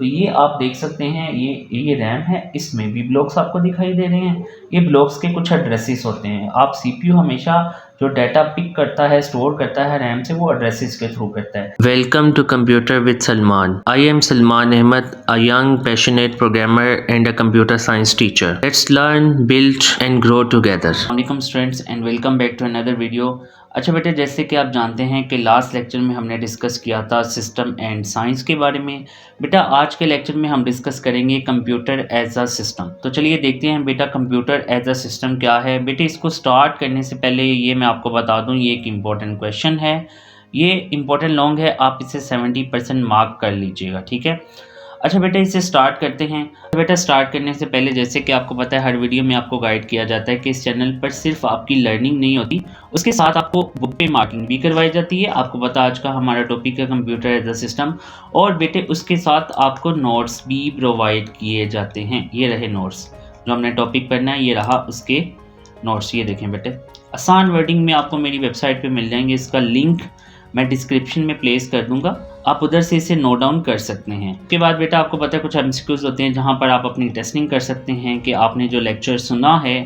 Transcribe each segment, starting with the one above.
तो ये आप देख सकते हैं, ये रैम है, इसमें भी ब्लॉक्स आपको दिखाई दे रहे हैं। ये ब्लॉक्स के कुछ एड्रेसेस होते हैं। आप सीपीयू हमेशा जो डाटा पिक करता है, स्टोर करता है रैम से, वो एड्रेसेस के थ्रू करता है। Welcome to Computer with Salman. I am Salman Ahmed, a young, passionate programmer and a computer science teacher. Let's learn, build, and grow together. वालेकुम students and welcome back to another video. अच्छा बेटे, जैसे कि आप जानते हैं कि last lecture में हमने डिस्कस किया था सिस्टम एंड साइंस के बारे में। बेटा आज के लेक्चर में हम डिस्कस करेंगे कंप्यूटर एज अ सिस्टम। तो चलिए देखते हैं बेटा कंप्यूटर एज अ सिस्टम क्या है। बेटे इसको स्टार्ट करने से पहले ये मैं आपको बता दूं, ये एक इम्पॉर्टेंट क्वेश्चन है, ये इम्पोर्टेंट लॉन्ग है, आप इसे 70% मार्क कर लीजिएगा, ठीक है। अच्छा बेटा इसे स्टार्ट करते हैं। बेटा स्टार्ट करने से पहले जैसे कि आपको पता है, हर वीडियो में आपको गाइड किया जाता है कि इस चैनल पर सिर्फ आपकी लर्निंग नहीं होती, उसके साथ आपको बुक पे मार्किंग भी करवाई जाती है। आपको पता है आज का हमारा टॉपिक है कंप्यूटर एज अ सिस्टम, और बेटे उसके साथ आपको नोट्स भी प्रोवाइड किए जाते हैं। ये रहे नोट्स, जो हमने टॉपिक पढ़ना है ये रहा उसके नोट्स। ये देखें बेटे, आसान वर्डिंग में आपको मेरी वेबसाइट पे मिल जाएंगे, इसका लिंक मैं डिस्क्रिप्शन में प्लेस कर दूंगा, आप उधर से इसे नोट डाउन कर सकते हैं। उसके बाद बेटा आपको पता है कुछ एमसीक्यूज होते हैं जहां पर आप अपनी टेस्टिंग कर सकते हैं कि आपने जो लेक्चर सुना है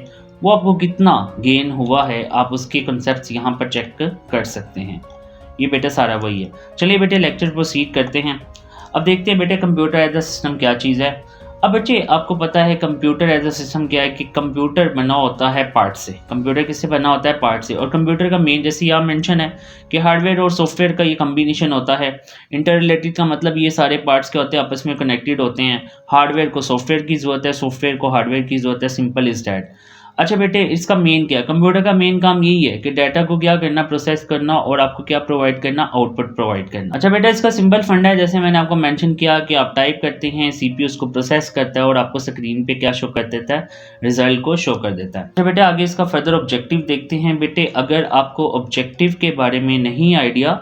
वो आपको कितना गेन हुआ है, आप उसके कॉन्सेप्ट्स यहाँ पर चेक कर सकते हैं। ये बेटा सारा वही है। चलिए बेटे लेक्चर प्रोसीड करते हैं। अब देखते हैं बेटे कंप्यूटर एज अ सिस्टम क्या चीज़ है। अब बच्चे आपको पता है कंप्यूटर एज अ सिस्टम क्या है कि कंप्यूटर बना होता है पार्ट से। कंप्यूटर किससे बना होता है? पार्ट से। और कंप्यूटर का मेन, जैसे यहाँ मेंशन है कि हार्डवेयर और सॉफ्टवेयर का ये कॉम्बिनेशन होता है। इंटर रिलेटेड का मतलब ये सारे पार्ट्स क्या होते हैं, आपस में कनेक्टेड होते हैं। हार्डवेयर को सॉफ्टवेयर की ज़रूरत है, सॉफ्टवेयर को हार्डवेयर की ज़रूरत है, सिंपल इज डैट। अच्छा बेटे इसका मेन क्या है? कंप्यूटर का मेन काम यही है कि डाटा को क्या करना, प्रोसेस करना, और आपको क्या प्रोवाइड करना, आउटपुट प्रोवाइड करना। अच्छा बेटा इसका सिंपल फंडा है, जैसे मैंने आपको मेंशन किया कि आप टाइप करते हैं, सीपीयू उसको प्रोसेस करता है और आपको स्क्रीन पे क्या शो कर देता है, रिजल्ट को शो कर देता है। अच्छा बेटे आगे इसका फर्दर ऑब्जेक्टिव देखते हैं। बेटे अगर आपको ऑब्जेक्टिव के बारे में नहीं आइडिया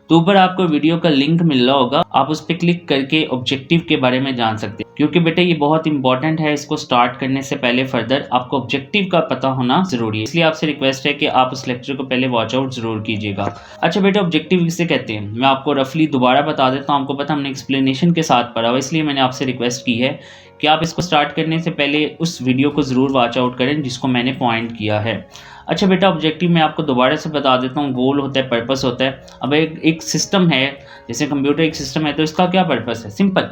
तो ऊपर आपको वीडियो का लिंक मिल रहा होगा, आप उस पर क्लिक करके ऑब्जेक्टिव के बारे में जान सकते हैं, क्योंकि बेटे ये बहुत इंपॉर्टेंट है। इसको स्टार्ट करने से पहले फर्दर आपको ऑब्जेक्टिव का पता होना जरूरी है, इसलिए आपसे रिक्वेस्ट है कि आप उस लेक्चर को पहले वॉच आउट जरूर कीजिएगा। अच्छा बेटे ऑब्जेक्टिव किसे कहते हैं मैं आपको रफली दोबारा बता देता हूँ। आपको पता हमने एक्सप्लेनेशन के साथ पढ़ा हुआ, इसलिए मैंने आपसे रिक्वेस्ट की है कि आप इसको स्टार्ट करने से पहले उस वीडियो को ज़रूर वॉच आउट करें जिसको मैंने पॉइंट किया है। अच्छा बेटा ऑब्जेक्टिव मैं आपको दोबारा से बता देता हूँ। गोल होता है, पर्पस होता है। अब एक सिस्टम है, जैसे कंप्यूटर एक सिस्टम है, तो इसका क्या पर्पस है? सिंपल,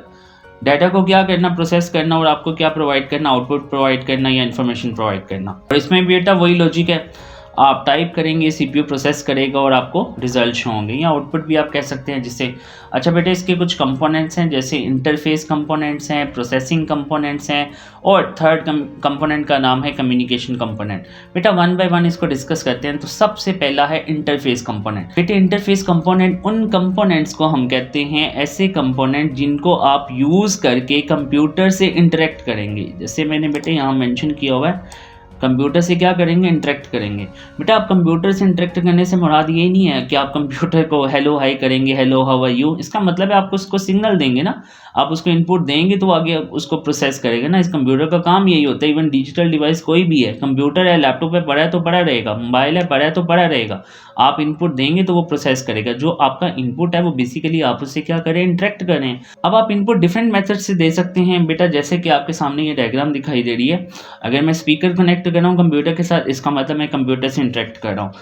डाटा को क्या करना, प्रोसेस करना, और आपको क्या प्रोवाइड करना, आउटपुट प्रोवाइड करना या इन्फॉर्मेशन प्रोवाइड करना। और इसमें बेटा वही लॉजिक है, आप टाइप करेंगे, सीपीयू प्रोसेस करेगा और आपको रिजल्ट शो होंगे, या आउटपुट भी आप कह सकते हैं जिससे। अच्छा बेटा इसके कुछ कंपोनेंट्स हैं, जैसे इंटरफेस कंपोनेंट्स हैं, प्रोसेसिंग कंपोनेंट्स हैं, और थर्ड कंपोनेंट का नाम है कम्युनिकेशन कंपोनेंट। बेटा वन बाय वन इसको डिस्कस करते हैं। तो सबसे पहला है इंटरफेस कंपोनेंट। बेटे इंटरफेस कंपोनेंट, उन कंपोनेंट्स को हम कहते हैं ऐसे कंपोनेंट जिनको आप यूज़ करके कंप्यूटर से इंटरेक्ट करेंगे। जैसे मैंने बेटे यहाँ मेंशन किया हुआ है, कंप्यूटर से क्या करेंगे, इंटरेक्ट करेंगे। बेटा आप कंप्यूटर से इंटरेक्ट करने से मुराद ये नहीं है कि आप कंप्यूटर को हेलो हाई करेंगे, हेलो हाउ आर यू। इसका मतलब है आप उसको सिग्नल देंगे ना, आप उसको इनपुट देंगे तो आगे उसको प्रोसेस करेगा ना। इस कंप्यूटर का काम यही होता है। इवन डिजिटल डिवाइस कोई भी है, कंप्यूटर है, लैपटॉप है, पड़ा है तो पड़ा रहेगा, मोबाइल है, पड़ा है तो पड़ा रहेगा। आप इनपुट देंगे तो वो प्रोसेस करेगा। जो आपका इनपुट है वो बेसिकली आप उससे क्या करें, इंटरेक्ट करें। अब आप इनपुट डिफरेंट मेथड से दे सकते हैं बेटा, जैसे कि आपके सामने ये डायग्राम दिखाई दे रही है। अगर मैं स्पीकर कनेक्ट कर रहा हूँ कंप्यूटर के साथ, इसका मतलब मैं कंप्यूटर से इंटरेक्ट कर रहा हूँ।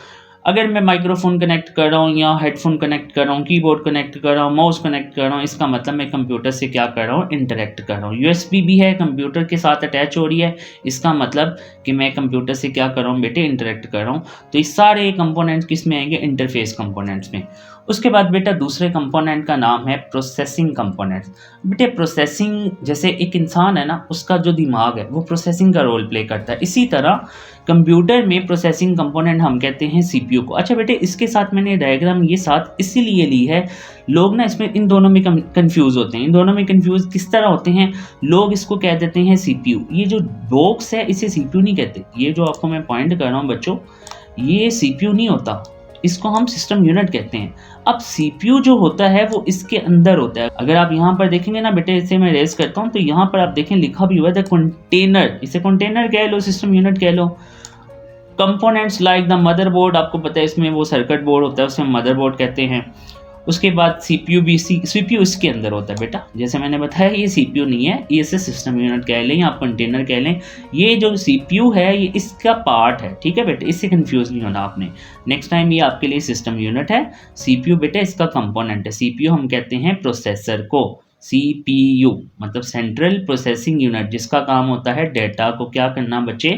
अगर मैं माइक्रोफोन कनेक्ट कर रहा हूँ, या हेडफोन कनेक्ट कर रहा हूँ, कीबोर्ड कनेक्ट कर रहा हूँ, माउस कनेक्ट कर रहा हूँ, इसका मतलब मैं कंप्यूटर से क्या कर रहा हूँ, इंटरेक्ट कर रहा हूँ। यूएसबी भी है, कंप्यूटर के साथ अटैच हो रही है, इसका मतलब कि मैं कंप्यूटर से क्या कर रहा हूँ बेटे, इंटरेक्ट कर रहा हूँ। तो ये सारे कंपोनेंट्स किस में आएंगे, इंटरफेस कंपोनेंट्स में। उसके बाद बेटा दूसरे कंपोनेंट का नाम है प्रोसेसिंग कंपोनेंट्स। बेटे प्रोसेसिंग, जैसे एक इंसान है ना, उसका जो दिमाग है वो प्रोसेसिंग का रोल प्ले करता है, इसी तरह कंप्यूटर में प्रोसेसिंग कंपोनेंट हम कहते हैं सीपीयू को। अच्छा बेटे इसके साथ मैंने डायग्राम ये साथ इसीलिए ली है, लोग ना इसमें इन दोनों में कंफ्यूज होते हैं। इन दोनों में कंफ्यूज किस तरह होते हैं, लोग इसको कह देते हैं सीपीयू। ये जो बॉक्स है इसे सीपीयू नहीं कहते। ये जो आपको मैं पॉइंट कर रहा हूँ बच्चों, ये सीपीयू नहीं होता, इसको हम सिस्टम यूनिट कहते हैं। अब सीपीयू जो होता है वो इसके अंदर होता है। अगर आप यहाँ पर देखेंगे ना बेटे, इसे मैं रेस करता हूँ तो यहाँ पर आप देखें लिखा भी हुआ है कंटेनर। इसे कंटेनर कह लो, सिस्टम यूनिट कह लो। कंपोनेंट्स लाइक द मदरबोर्ड, आपको पता है इसमें वो सर्किट बोर्ड होता है, उसे हम मदरबोर्ड कहते हैं। उसके बाद सीपीयू भी सीपीयू इसके अंदर होता है बेटा, जैसे मैंने बताया ये सीपीयू नहीं है, ये इसे सिस्टम यूनिट कह लें या कंटेनर कह लें। ये जो सीपीयू है ये इसका पार्ट है, ठीक है बेटा, इससे कंफ्यूज नहीं होना आपने। नेक्स्ट टाइम ये आपके लिए सिस्टम यूनिट है, सीपीयू बेटा इसका कंपोनेंट है। सीपीयू हम कहते हैं प्रोसेसर को, सीपीयू मतलब सेंट्रल प्रोसेसिंग यूनिट, जिसका काम होता है डेटा को क्या करना बच्चे,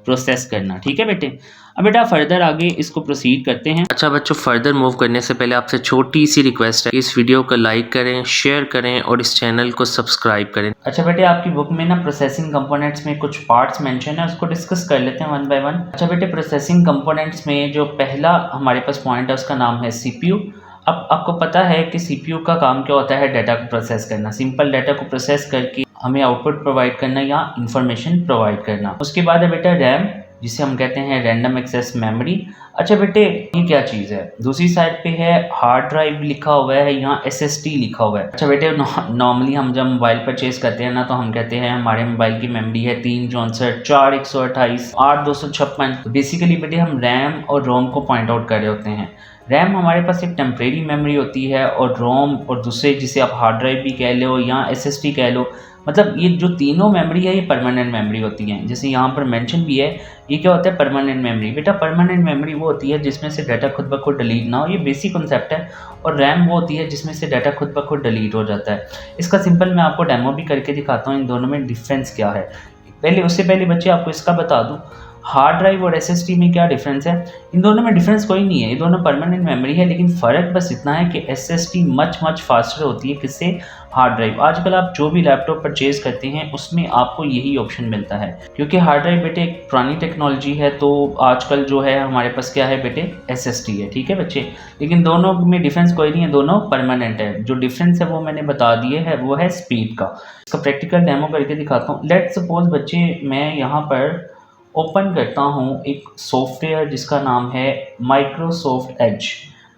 प्रोसेस करना, ठीक है बेटे। अब बेटा फर्दर आगे इसको प्रोसीड करते हैं। अच्छा बच्चों, फर्दर मूव करने से पहले आपसे छोटी सी रिक्वेस्ट है, इस वीडियो को लाइक करें, शेयर करें और इस चैनल को सब्सक्राइब करें। अच्छा बेटे, आपकी बुक में ना प्रोसेसिंग कंपोनेंट्स में कुछ पार्ट्स मेंशन है, उसको डिस्कस कर लेते हैं वन बाय वन। अच्छा बेटे, प्रोसेसिंग कंपोनेंट्स में जो पहला हमारे पास पॉइंट है उसका नाम है सीपीयू। अब आपको पता है कि सीपीयू का काम क्या होता है, डाटा को प्रोसेस करना, सिंपल डाटा को प्रोसेस करके हमें आउटपुट प्रोवाइड करना या इंफॉर्मेशन प्रोवाइड करना। उसके बाद है बेटा रैम, जिसे हम कहते हैं रैंडम एक्सेस मेमोरी। अच्छा बेटे, ये क्या चीज़ है, दूसरी साइड पे है हार्ड ड्राइव लिखा हुआ है, यहाँ एसएसडी लिखा हुआ है। अच्छा बेटे, नॉर्मली हम जब मोबाइल परचेज करते हैं ना तो हम कहते हैं हमारे मोबाइल की मेमोरी है 364, 4 128, 8 256। बेसिकली बेटे हम रैम और रोम को पॉइंट आउट कर रहे होते हैं। रैम हमारे पास एक टेम्परेरी मेमोरी होती है और रोम और दूसरे जिसे आप हार्ड ड्राइव भी कह लो या एसएसडी कह लो, मतलब ये जो तीनों मेमोरी है ये परमानेंट मेमोरी होती हैं। जैसे यहाँ पर मेंशन भी है, ये क्या होता है, परमानेंट मेमोरी। बेटा परमानेंट मेमोरी वो होती है जिसमें से डाटा खुद ब खुद डिलीट ना हो, ये बेसिक कॉन्सेप्ट है। और रैम वो होती है जिसमें से डाटा खुद ब खुद डिलीट हो जाता है। इसका सिंपल मैं आपको डेमो भी करके दिखाता हूँ, इन दोनों में डिफरेंस क्या है। उससे पहले बच्चे आपको इसका बता दूँ, हार्ड ड्राइव और एसएसडी में क्या डिफरेंस है। इन दोनों में डिफरेंस कोई नहीं है, ये दोनों परमानेंट मेमोरी है, लेकिन फ़र्क बस इतना है कि एसएसडी मच फास्टर होती है किससे, हार्ड ड्राइव। आजकल आप जो भी लैपटॉप परचेज करते हैं उसमें आपको यही ऑप्शन मिलता है, क्योंकि हार्ड ड्राइव बेटे एक पुरानी टेक्नोलॉजी है, तो आजकल जो है हमारे पास क्या है बेटे, एसएसडी है, ठीक है बच्चे। लेकिन दोनों में डिफरेंस कोई नहीं है, दोनों परमानेंट है। जो डिफरेंस है वो मैंने बता दिए है, वो है स्पीड का। इसका प्रैक्टिकल डेमो करके दिखाता हूँ। लेट सपोज बच्चे मैं यहाँ पर ओपन करता हूँ एक सॉफ्टवेयर जिसका नाम है माइक्रोसॉफ्ट एज।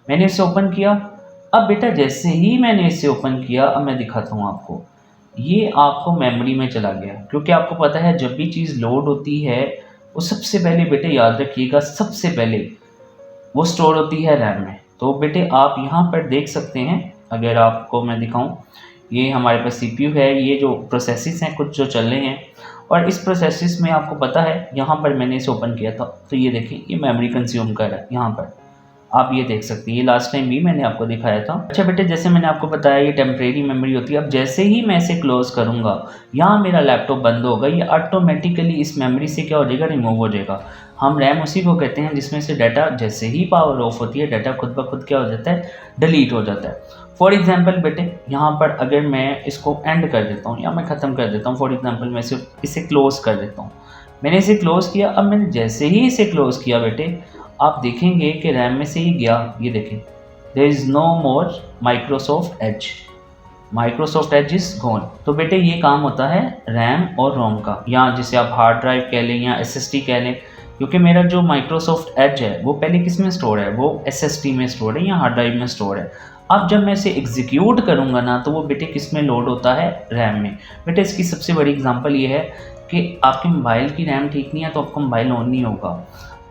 मैंने इसे ओपन किया। अब बेटा जैसे ही मैंने इसे ओपन किया, अब मैं दिखाता हूँ आपको, ये आपको मेमोरी में चला गया, क्योंकि आपको पता है जब भी चीज़ लोड होती है वो सबसे पहले बेटे याद रखिएगा, सबसे पहले वो स्टोर होती है रैम में। तो बेटे आप यहाँ पर देख सकते हैं, अगर आपको मैं दिखाऊँ, ये हमारे पास सीपीयू है, ये जो प्रोसेसेस हैं कुछ जो चल रहे हैं, और इस प्रोसेसेस में आपको पता है यहाँ पर मैंने इसे ओपन किया था तो ये देखें ये मेमोरी कंज्यूम कर रहा है। यहाँ पर आप ये देख सकते हैं, ये लास्ट टाइम भी मैंने आपको दिखाया था। अच्छा बेटे, जैसे मैंने आपको बताया ये टेम्परेरी मेमोरी होती है। अब जैसे ही मैं इसे क्लोज करूँगा, यहाँ मेरा लैपटॉप बंद होगा, ये ऑटोमेटिकली इस मेमोरी से क्या हो जाएगा, रिमूव हो जाएगा। हम रैम उसी को कहते हैं जिसमें से डाटा जैसे ही पावर ऑफ होती है, डाटा खुद ब खुद क्या हो जाता है, डिलीट हो जाता है। फॉर एग्जाम्पल बेटे यहाँ पर अगर मैं इसको एंड कर देता हूँ या मैं ख़त्म कर देता हूँ, फॉर एग्जाम्पल मैं इसे क्लोज कर देता हूँ। मैंने इसे क्लोज किया। अब मैंने जैसे ही इसे क्लोज किया बेटे, आप देखेंगे कि रैम में से ही गया, ये देखें, there is no more Microsoft Edge, Microsoft Edge is gone. तो बेटे ये काम होता है रैम और रोम का, या जिसे आप हार्ड ड्राइव कह लें या एसएसडी कह लें, क्योंकि मेरा जो माइक्रोसॉफ्ट एज है वो पहले किस में स्टोर है, वो एसएसडी में स्टोर है या हार्ड ड्राइव में स्टोर है। अब जब मैं इसे एग्जीक्यूट करूँगा ना तो वो बेटे किस में लोड होता है, रैम में। बेटे इसकी सबसे बड़ी एग्जांपल ये है कि आपके मोबाइल की रैम ठीक नहीं है तो आपका मोबाइल ऑन नहीं होगा।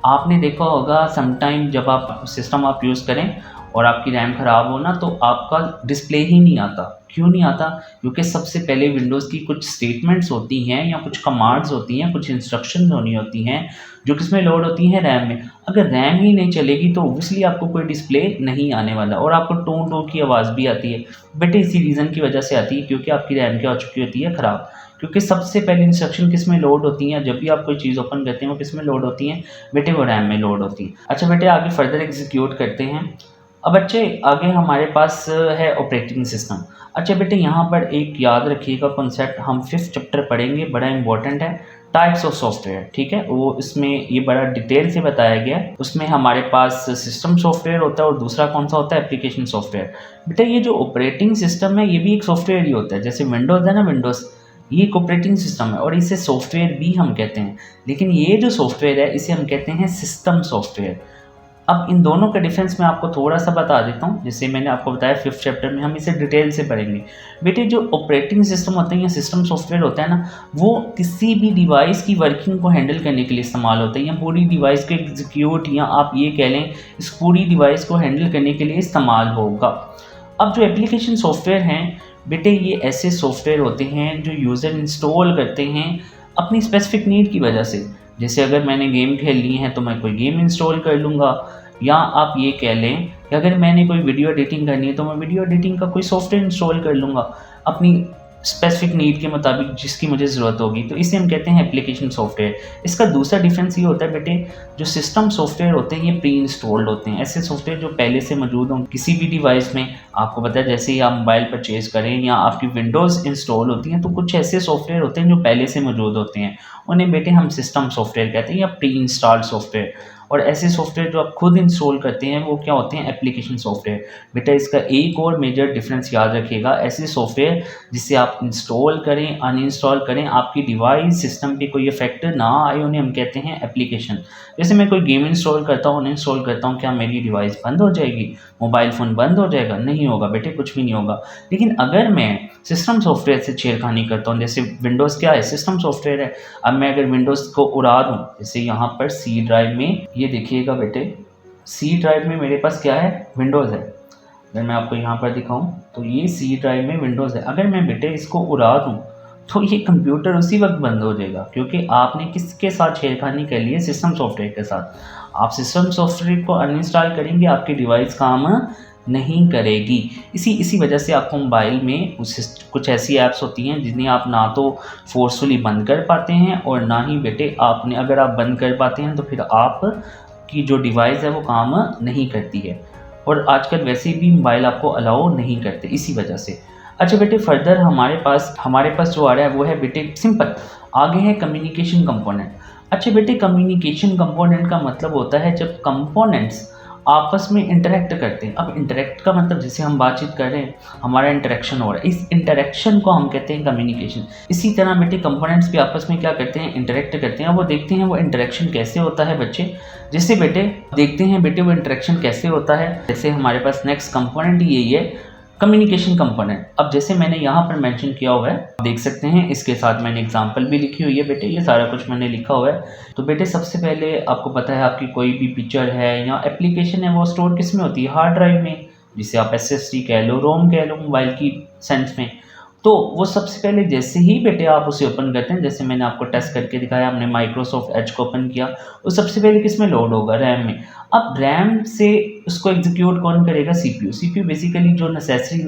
आपने देखा होगा समटाइम जब आप सिस्टम आप यूज़ करें और आपकी रैम ख़राब हो ना तो आपका डिस्प्ले ही नहीं आता। क्यों नहीं आता, क्योंकि सबसे पहले विंडोज़ की कुछ स्टेटमेंट्स होती हैं या कुछ कमांड्स होती हैं, कुछ इंस्ट्रक्शंस होनी होती हैं जो किसमें लोड होती हैं, रैम में। अगर रैम ही नहीं चलेगी तो ऑब्वियसली आपको कोई डिस्प्ले नहीं आने वाला और आपको टों टों की आवाज़ भी आती है। बेटे इसी रीज़न की वजह से आती है क्योंकि आपकी रैम क्या हो चुकी होती है, ख़राब। क्योंकि सबसे पहले इंस्ट्रक्शन किस में लोड होती हैं, जब भी आप कोई चीज़ ओपन करते हैं वो किस में लोड होती हैं बेटे, वो रैम में लोड होती है। अच्छा बेटे आगे फर्दर एग्जीक्यूट करते हैं। अब बच्चे आगे हमारे पास है ऑपरेटिंग सिस्टम। अच्छा बेटे यहाँ पर एक याद रखिएगा कॉन्सेप्ट, हम 5th चैप्टर पढ़ेंगे, बड़ा इंपॉर्टेंट है, टाइप्स ऑफ सॉफ्टवेयर, ठीक है। वो इसमें ये बड़ा डिटेल से बताया गया है। उसमें हमारे पास सिस्टम सॉफ्टवेयर होता है और दूसरा कौन सा होता है, एप्लीकेशन सॉफ्टवेयर। बेटा ये जो ऑपरेटिंग सिस्टम है ये भी एक सॉफ्टवेयर ही होता है, जैसे विंडोज़ है ना, विंडोज़ ये एक ऑपरेटिंग सिस्टम है और इसे सॉफ्टवेयर भी हम कहते हैं। लेकिन ये जो सॉफ्टवेयर है इसे हम कहते हैं सिस्टम सॉफ्टवेयर। अब इन दोनों का डिफरेंस मैं आपको थोड़ा सा बता देता हूँ, जैसे मैंने आपको बताया 5th चैप्टर में हम इसे डिटेल से पढ़ेंगे। बेटे जो ऑपरेटिंग सिस्टम होते हैं या सिस्टम सॉफ्टवेयर होता है ना, वो किसी भी डिवाइस की वर्किंग को हैंडल करने के लिए इस्तेमाल होता है, या पूरी डिवाइस को एग्जीक्यूट, या आप ये कह लें इस पूरी डिवाइस को हैंडल करने के लिए इस्तेमाल होगा। अब जो एप्लीकेशन सॉफ्टवेयर हैं बेटे, ये ऐसे सॉफ्टवेयर होते हैं जो यूज़र इंस्टॉल करते हैं अपनी स्पेसिफिक नीड की वजह से। जैसे अगर मैंने गेम खेलनी है तो मैं कोई गेम इंस्टॉल कर लूँगा, या आप ये कह लें कि अगर मैंने कोई वीडियो एडिटिंग करनी है तो मैं वीडियो एडिटिंग का कोई सॉफ्टवेयर इंस्टॉल कर लूँगा अपनी स्पेसिफिक नीड के मुताबिक जिसकी मुझे ज़रूरत होगी। तो इसे हम कहते हैं एप्लीकेशन सॉफ्टवेयर। इसका दूसरा डिफरेंस ये होता है बेटे, जो सिस्टम सॉफ्टवेयर होते हैं ये प्री इंस्टॉल्ड होते हैं। ऐसे सॉफ्टवेयर जो पहले से मौजूद हों किसी भी डिवाइस में। आपको पता है जैसे ही आप मोबाइल परचेज़ करें या आपकी विंडोज़ इंस्टॉल होती हैं तो कुछ ऐसे सॉफ्टवेयर होते हैं जो पहले से मौजूद होते हैं, उन्हें बेटे हम सिस्टम सॉफ्टवेयर कहते हैं या प्री इंस्टॉल्ड सॉफ्टवेयर। और ऐसे सॉफ्टवेयर जो आप खुद इंस्टॉल करते हैं वो क्या होते हैं, एप्लीकेशन सॉफ्टवेयर। बेटा इसका एक और मेजर डिफरेंस याद रखिएगा, ऐसे सॉफ्टवेयर जिसे आप इंस्टॉल करें अनइंस्टॉल करें आपकी डिवाइस सिस्टम पे कोई इफेक्ट ना आए उन्हें हम कहते हैं एप्लीकेशन। जैसे मैं कोई गेम इंस्टॉल करता हूँ अनइंस्टॉल करता हूँ, क्या मेरी डिवाइस बंद हो जाएगी, मोबाइल फ़ोन बंद हो जाएगा? नहीं होगा बेटे, कुछ भी नहीं होगा। लेकिन अगर मैं सिस्टम सॉफ्टवेयर से छेड़खानी करता हूँ, जैसे विंडोज़ क्या है, सिस्टम सॉफ्टवेयर है। अब मैं अगर विंडोज़ को उड़ा दूँ, जैसे यहाँ पर सी ड्राइव में, ये देखिएगा बेटे, सी ड्राइव में मेरे पास क्या है, विंडोज़ है। अगर मैं आपको यहाँ पर दिखाऊँ तो ये सी ड्राइव में विंडोज़ है। अगर मैं बेटे इसको उड़ा दूँ तो ये कंप्यूटर उसी वक्त बंद हो जाएगा, क्योंकि आपने किसके साथ छेड़खानी कर ली है, सिस्टम सॉफ्टवेयर के साथ। आप सिस्टम सॉफ्टवेयर को अनइंस्टॉल करेंगे आपकी डिवाइस काम नहीं करेगी। इसी वजह से आपको मोबाइल में कुछ ऐसी ऐप्स होती हैं जिन्हें आप ना तो फोर्सफुली बंद कर पाते हैं और ना ही बेटे आपने, अगर आप बंद कर पाते हैं तो फिर आप की जो डिवाइस है वो काम नहीं करती है। और आजकल वैसे भी मोबाइल आपको अलाउ नहीं करते इसी वजह से। अच्छा बेटे, फर्दर हमारे पास जो आ रहा है वो है बेटे सिंपल, आगे है कम्युनिकेशन कंपोनेंट। अच्छा बेटे, कम्युनिकेशन कंपोनेंट का मतलब होता है जब कंपोनेंट्स आपस में इंटरेक्ट करते हैं। अब इंटरेक्ट का मतलब जैसे हम बातचीत कर रहे हैं, हमारा इंटरेक्शन हो रहा है, इस इंटरेक्शन को हम कहते हैं कम्युनिकेशन। इसी तरह बेटे कंपोनेंट्स भी आपस में क्या करते हैं, इंटरेक्ट करते हैं। वो देखते हैं वो इंटरेक्शन कैसे होता है बच्चे। जैसे बेटे देखते हैं बेटे वो इंटरेक्शन कैसे होता है। जैसे हमारे पास नेक्स्ट कंपोनेंट यही है कम्युनिकेशन कंपोनेंट। अब जैसे मैंने यहाँ पर मेंशन किया हुआ है, देख सकते हैं, इसके साथ मैंने एग्जांपल भी लिखी हुई है बेटे, ये सारा कुछ मैंने लिखा हुआ है। तो बेटे सबसे पहले आपको पता है आपकी कोई भी पिक्चर है या एप्लीकेशन है वो स्टोर किस में होती है, हार्ड ड्राइव में, जिसे आप SSD कह लो, रोम कह लो मोबाइल की सेंस में। तो वो सबसे पहले जैसे ही बेटे आप उसे ओपन करते हैं, जैसे मैंने आपको टेस्ट करके दिखाया, हमने माइक्रोसॉफ्ट एज को ओपन किया, वो सबसे पहले किस में लोड होगा, रैम में। अब रैम से उसको एग्जीक्यूट कौन करेगा, CPU बेसिकली जो नेसेसरी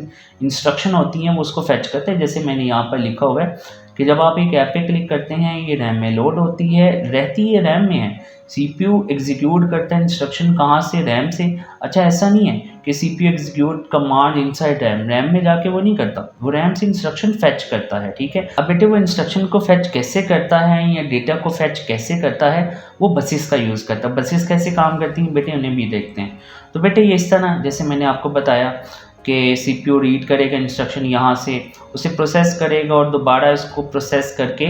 इंस्ट्रक्शन होती हैं वो उसको फेच करते हैं। जैसे मैंने यहाँ पर लिखा हुआ है कि जब आप एक ऐप पे क्लिक करते हैं ये रैम में लोड होती है, रहती है रैम में है, CPU एग्जीक्यूट करता है इंस्ट्रक्शन कहाँ से, रैम से। अच्छा ऐसा नहीं है कि CPU execute command inside RAM में जाके वो नहीं करता, वो रैम से इंस्ट्रक्शन फेच करता है, ठीक है। अब बेटे वो इंस्ट्रक्शन को फेच कैसे करता है या डेटा को फेच कैसे करता है, वो बसेस का यूज़ करता है। बसेस कैसे काम करती हैं बेटे, उन्हें भी देखते हैं। तो बेटे ये इस तरह जैसे मैंने आपको बताया कि CPU रीड करेगा इंस्ट्रक्शन यहाँ से, उसे प्रोसेस करेगा और दोबारा इसको प्रोसेस करके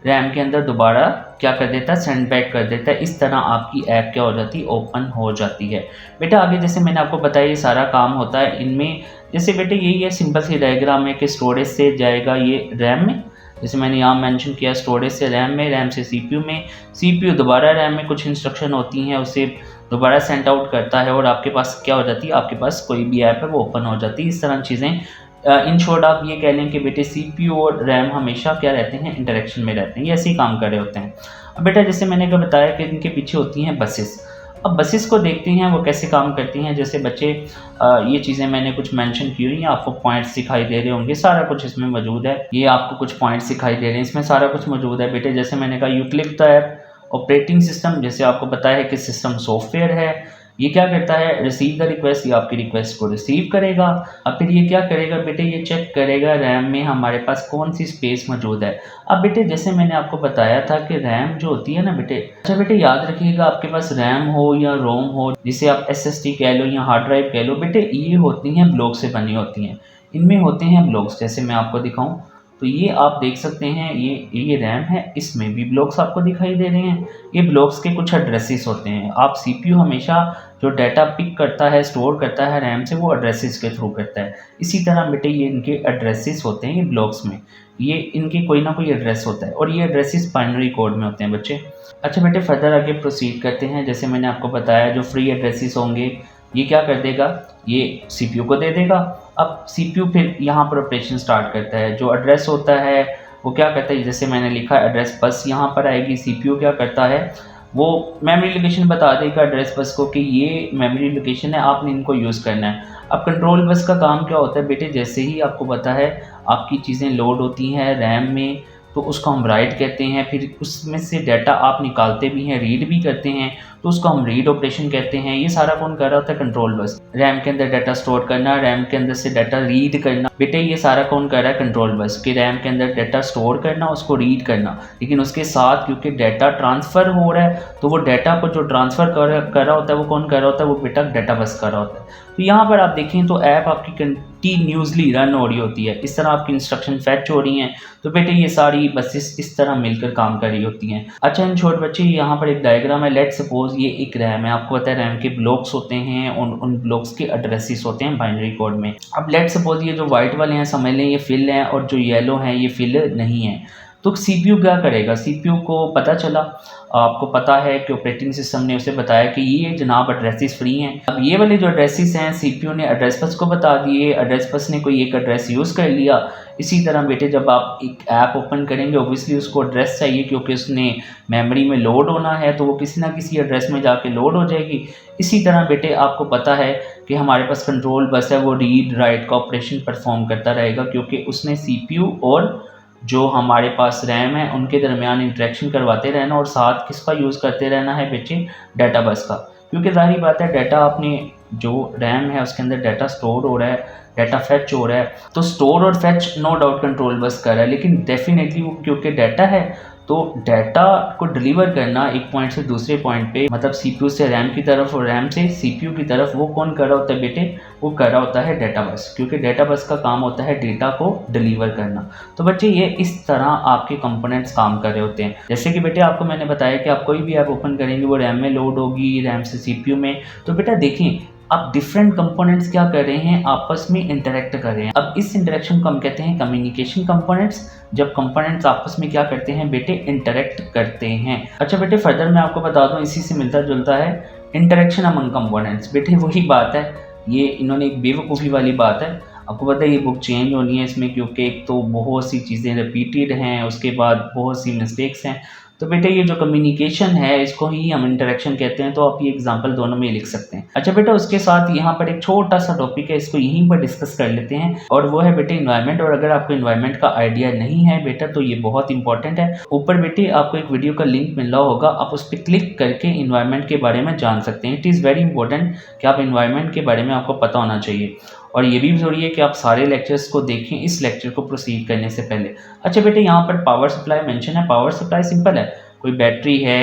रैम के अंदर दोबारा क्या कर देता है, सेंड बैक कर देता है। इस तरह आपकी ऐप क्या हो जाती है, ओपन हो जाती है। बेटा आगे जैसे मैंने आपको बताया ये सारा काम होता है इनमें। जैसे बेटे यही है सिंपल सी डायग्राम है कि स्टोरेज से जाएगा ये रैम में, जैसे मैंने यहाँ मेंशन किया, स्टोरेज से रैम में, रैम से CPU में, CPU दोबारा रैम में कुछ इंस्ट्रक्शन होती हैं उसे दोबारा सेंड आउट करता है और आपके पास क्या हो जाती है, आपके पास कोई भी ऐप है वो ओपन हो जाती है। इस तरह चीज़ें इन शॉर्ट आप ये कह लें कि बेटे CPU और रैम हमेशा क्या रहते हैं, इंटरेक्शन में रहते हैं, ये ऐसे ही काम कर रहे होते हैं। अब बेटा जैसे मैंने क्या बताया कि इनके पीछे होती हैं बसेस। अब बसेस को देखते हैं वो कैसे काम करती हैं। जैसे बच्चे ये चीज़ें मैंने कुछ मेंशन की हुई हैं, आपको पॉइंट्स दिखाई दे रहे होंगे, सारा कुछ इसमें मौजूद है। ये आपको कुछ पॉइंट्स दिखाई दे रहे हैं, इसमें सारा कुछ मौजूद है बेटे। जैसे मैंने कहा you click the app, operating system, जैसे आपको पता है कि सिस्टम सॉफ्टवेयर है, ये क्या करता है, रिसीव द रिक्वेस्ट, ये आपकी रिक्वेस्ट को रिसीव करेगा। अब फिर ये क्या करेगा बेटे, ये चेक करेगा रैम में हमारे पास कौन सी स्पेस मौजूद है। अब बेटे जैसे मैंने आपको बताया था कि रैम जो होती है ना बेटे, अच्छा बेटे याद रखिएगा आपके पास रैम हो या रोम हो, जिसे आप SSD कह लो या हार्ड ड्राइव कह लो, बेटे ये होती हैं ब्लॉक से बनी होती हैं। इनमें होते हैं ब्लॉक्स, जैसे मैं आपको दिखाऊं तो ये आप देख सकते हैं, ये रैम है, इसमें भी ब्लॉक्स आपको दिखाई दे रहे हैं। ये ब्लॉक्स के कुछ एड्रेसेस होते हैं। आप CPU हमेशा जो डाटा पिक करता है, स्टोर करता है रैम से, वो एड्रेसेस के थ्रू करता है। इसी तरह बेटे ये इनके एड्रेसेस होते हैं, ये ब्लॉक्स में ये इनके कोई ना कोई एड्रेस होता है और ये एड्रेसेस बाइनरी कोड में होते हैं बच्चे। अच्छा बेटे फर्दर आगे प्रोसीड करते हैं। जैसे मैंने आपको बताया जो फ्री एड्रेसेस होंगे ये क्या कर देगा, ये CPU को दे देगा। अब सीपीयू फिर यहाँ पर ऑपरेशन स्टार्ट करता है। जो एड्रेस होता है वो क्या करता है, जैसे मैंने लिखा एड्रेस बस यहाँ पर आएगी। सीपीयू क्या करता है, वो मेमोरी लोकेशन बता देगा एड्रेस बस को कि ये मेमोरी लोकेशन है, आपने इनको यूज़ करना है। अब कंट्रोल बस का काम क्या होता है बेटे, जैसे ही आपको पता है आपकी चीज़ें लोड होती हैं रैम में, तो उसको हम राइट कहते हैं। फिर उसमें से डाटा आप निकालते भी हैं, रीड भी करते हैं, तो उसको हम रीड ऑपरेशन कहते हैं। ये सारा कौन कर रहा होता है, कंट्रोल बस। रैम के अंदर डाटा स्टोर करना, रैम के अंदर से डाटा रीड करना, बेटे ये सारा कौन कर रहा है, कंट्रोल बस। कि रैम के अंदर डाटा स्टोर करना, उसको रीड करना, लेकिन उसके साथ क्योंकि डाटा ट्रांसफ़र हो रहा है तो वो डाटा को जो ट्रांसफ़र कर रहा होता है वो कौन कर रहा होता है, वो बेटा डाटा बस कर रहा होता है। तो यहाँ पर आप देखें तो ऐप आपकी कंटिन्यूसली रन हो रही होती है, इस तरह आपकी इंस्ट्रक्शन फैच हो रही हैं। तो बेटे ये सारी बसेस इस तरह मिलकर काम कर रही होती हैं। अच्छा इन छोटे बच्चे, यहाँ पर एक डायग्राम है। लेट सपोज ये एक रैम है, आपको पता है रैम के ब्लॉक्स होते हैं, उन ब्लॉक्स के एड्रेसेस होते हैं बाइनरी कोड में। अब लेट सपोज ये जो वाइट वाले हैं समझ लें ये फिल हैं, और जो येलो हैं ये फिल नहीं है। तो सीपीयू क्या करेगा, सीपीयू को पता चला, आपको पता है कि ऑपरेटिंग सिस्टम ने उसे बताया कि ये जनाब एड्रेसेस फ्री हैं। अब ये वाले जो एड्रेसेस हैं सीपीयू ने एड्रेस बस को बता दिए, एड्रेस बस ने कोई एक एड्रेस यूज़ कर लिया। इसी तरह बेटे जब आप एक ऐप ओपन करेंगे ऑब्वियसली उसको एड्रेस चाहिए, क्योंकि उसने मेमोरी में लोड होना है, तो वो किसी ना किसी एड्रेस में जाके लोड हो जाएगी। इसी तरह बेटे आपको पता है कि हमारे पास कंट्रोल बस है, वो रीड राइट का ऑपरेशन परफॉर्म करता रहेगा, क्योंकि उसने सीपीयू और जो हमारे पास रैम है उनके दरमियान इंटरेक्शन करवाते रहना, और साथ किसका यूज़ करते रहना है बेटे, डाटा बस का। क्योंकि ज़ाहिर बात है डाटा आपने जो रैम है उसके अंदर डाटा स्टोर हो रहा है, डाटा फैच हो रहा है, तो स्टोर और fetch no doubt control bus कर रहा है, लेकिन डेफिनेटली वो क्योंकि डाटा है तो डाटा को डिलीवर करना एक पॉइंट से दूसरे पॉइंट पे, मतलब सीपीयू से रैम की तरफ और रैम से सीपीयू की तरफ, वो कौन कर रहा होता है बेटे, वो कर रहा होता है डाटा बस, क्योंकि डाटा बस का काम होता है डेटा को डिलीवर करना। तो बच्चे ये इस तरह आपके कंपोनेंट्स काम कर रहे होते हैं। जैसे कि बेटे आपको मैंने बताया कि आप कोई भी ऐप ओपन करेंगे वो रैम में लोड होगी, रैम से सीपीयू में। तो बेटा देखें अब डिफरेंट कंपोनेंट्स क्या कर रहे हैं, आपस में इंटरेक्ट कर रहे हैं। अब इस इंटरेक्शन को हम कहते हैं कम्युनिकेशन कंपोनेंट्स। जब कंपोनेंट्स आपस में क्या करते हैं बेटे, इंटरेक्ट करते हैं। अच्छा बेटे फर्दर मैं आपको बता दूं, इसी से मिलता जुलता है इंटरेक्शन अमंग कंपोनेंट्स। बेटे वही बात है, ये इन्होंने एक बेवकूफ़ी वाली बात है। आपको पता है ये बुक चेंज होनी है इसमें, क्योंकि एक तो बहुत सी चीज़ें रिपीटेड हैं, उसके बाद बहुत सी मिस्टेक्स हैं। तो बेटे ये जो कम्युनिकेशन है इसको ही हम इंटरेक्शन कहते हैं, तो आप ये एग्जांपल दोनों में लिख सकते हैं। अच्छा बेटा उसके साथ यहाँ पर एक छोटा सा टॉपिक है, इसको यहीं पर डिस्कस कर लेते हैं, और वो है बेटे इन्वायरमेंट। और अगर आपको इन्वायरमेंट का आइडिया नहीं है बेटा तो ये बहुत इंपॉर्टेंट है। ऊपर बेटे आपको एक वीडियो का लिंक मिल रहा होगा, आप उस पर क्लिक करके इन्वायरमेंट के बारे में जान सकते हैं। इट इज़ वेरी इंपॉर्टेंट कि आप इन्वायरमेंट के बारे में आपको पता होना चाहिए, और ये भी ज़रूरी है कि आप सारे लेक्चर्स को देखें इस लेक्चर को प्रोसीड करने से पहले। अच्छा बेटे यहाँ पर पावर सप्लाई मेंशन है। पावर सप्लाई सिंपल है, कोई बैटरी है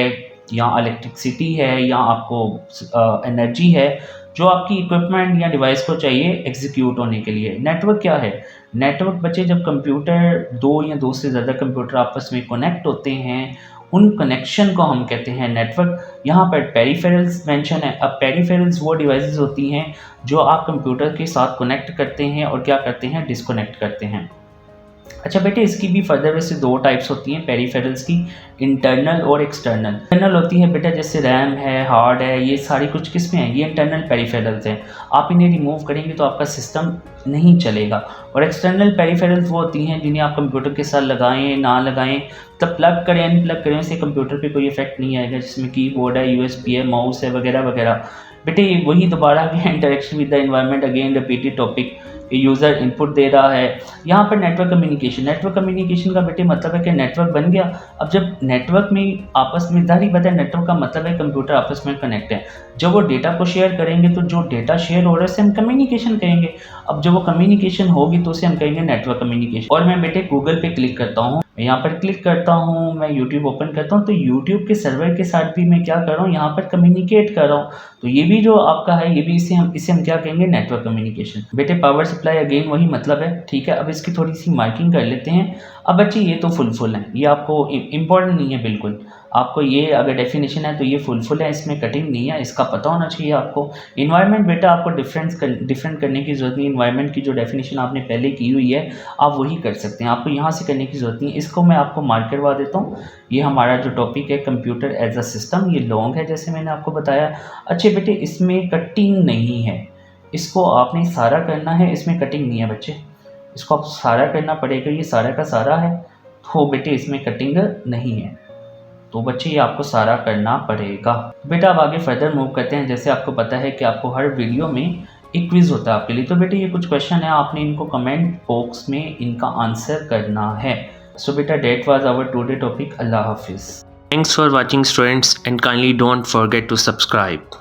या इलेक्ट्रिसिटी है या आपको एनर्जी है जो आपकी इक्विपमेंट या डिवाइस को चाहिए एग्जीक्यूट होने के लिए। नेटवर्क क्या है, नेटवर्क बच्चे जब कंप्यूटर दो या दो से ज़्यादा कंप्यूटर आपस में कनेक्ट होते हैं उन कनेक्शन को हम कहते हैं नेटवर्क। यहाँ पर पेरिफेरल्स मेंशन है। अब पेरिफेरल्स वो डिवाइसेस होती हैं जो आप कंप्यूटर के साथ कनेक्ट करते हैं और क्या करते हैं, डिस्कनेक्ट करते हैं। अच्छा बेटे इसकी भी फर्दर वैसे दो टाइप्स होती हैं पेरिफेरल्स की, इंटरनल और एक्सटर्नल। इंटरनल होती है बेटा जैसे रैम है, हार्ड है, ये सारी कुछ किस में है, ये इंटरनल पेरिफेरल्स हैं। आप इन्हें रिमूव करेंगे तो आपका सिस्टम नहीं चलेगा। और एक्सटर्नल पेरिफेरल्स वो होती हैं जिन्हें आप कंप्यूटर के साथ लगाएं ना लगाएं, तब प्लग करें अनप्लग करें उससे कंप्यूटर पे कोई इफेक्ट नहीं आएगा, जिसमें कीबोर्ड है, यूएसबी है, माउस है वगैरह वगैरह। बेटे वही दोबारा interaction with the environment, again repeated topic, user input दे रहा है। यहाँ पर नेटवर्क कम्युनिकेशन, नेटवर्क कम्युनिकेशन का बेटे मतलब है कि नेटवर्क बन गया। अब जब नेटवर्क में आपस में जाहिर बात है नेटवर्क का मतलब है कंप्यूटर आपस में कनेक्ट है। जब वो डेटा को शेयर करेंगे तो जो डेटा शेयर हो रहा है उसे हम कम्युनिकेशन कहेंगे। अब जब वो कम्युनिकेशन होगी तो उसे हम कहेंगे नेटवर्क कम्युनिकेशन। और मैं बेटे गूगल पे क्लिक करता हूँ, मैं यहाँ पर क्लिक करता हूँ, मैं यूट्यूब ओपन करता हूँ, तो यूट्यूब के सर्वर के साथ भी मैं क्या कर रहा हूँ, यहाँ पर कम्युनिकेट कर रहा हूँ। तो ये भी जो आपका है ये भी इसे हम क्या कहेंगे, नेटवर्क कम्युनिकेशन। बेटे पावर सप्लाई अगेन वही मतलब है, ठीक है। अब इसकी थोड़ी सी मार्किंग कर लेते हैं। अब बच्चे ये तो फुलफुल है, ये आपको इम्पोर्टेंट नहीं है बिल्कुल। आपको ये अगर डेफिनेशन है तो ये फुलफुल है, इसमें कटिंग नहीं है, इसका पता होना चाहिए आपको। इन्वायरमेंट बेटा आपको डिफरेंट करने की ज़रूरत नहीं। इन्वायरमेंट की जो डेफिनेशन आपने पहले की हुई है आप वही कर सकते हैं, आपको यहाँ से करने की ज़रूरत नहीं। इसको मैं आपको मार्क करवा देता हूँ। ये हमारा जो टॉपिक है कंप्यूटर एज अ सिस्टम, ये लॉन्ग है जैसे मैंने आपको बताया। अच्छे बेटे इसमें कटिंग नहीं है, इसको आपने सारा करना है, इसमें कटिंग नहीं है बच्चे, इसको आप सारा करना पड़ेगा। ये सारा का सारा है तो बेटे इसमें कटिंग नहीं है, तो बच्चे ये आपको सारा करना पड़ेगा। बेटा अब आगे फर्दर मूव करते हैं। जैसे आपको पता है कि आपको हर वीडियो में एक क्विज होता है आपके लिए, तो बेटे ये कुछ क्वेश्चन है, आपने इनको कमेंट बॉक्स में इनका आंसर करना है। सो बेटा that was our today topic. अल्लाह हाफिज़। Thanks for watching students, and kindly don't forget to subscribe.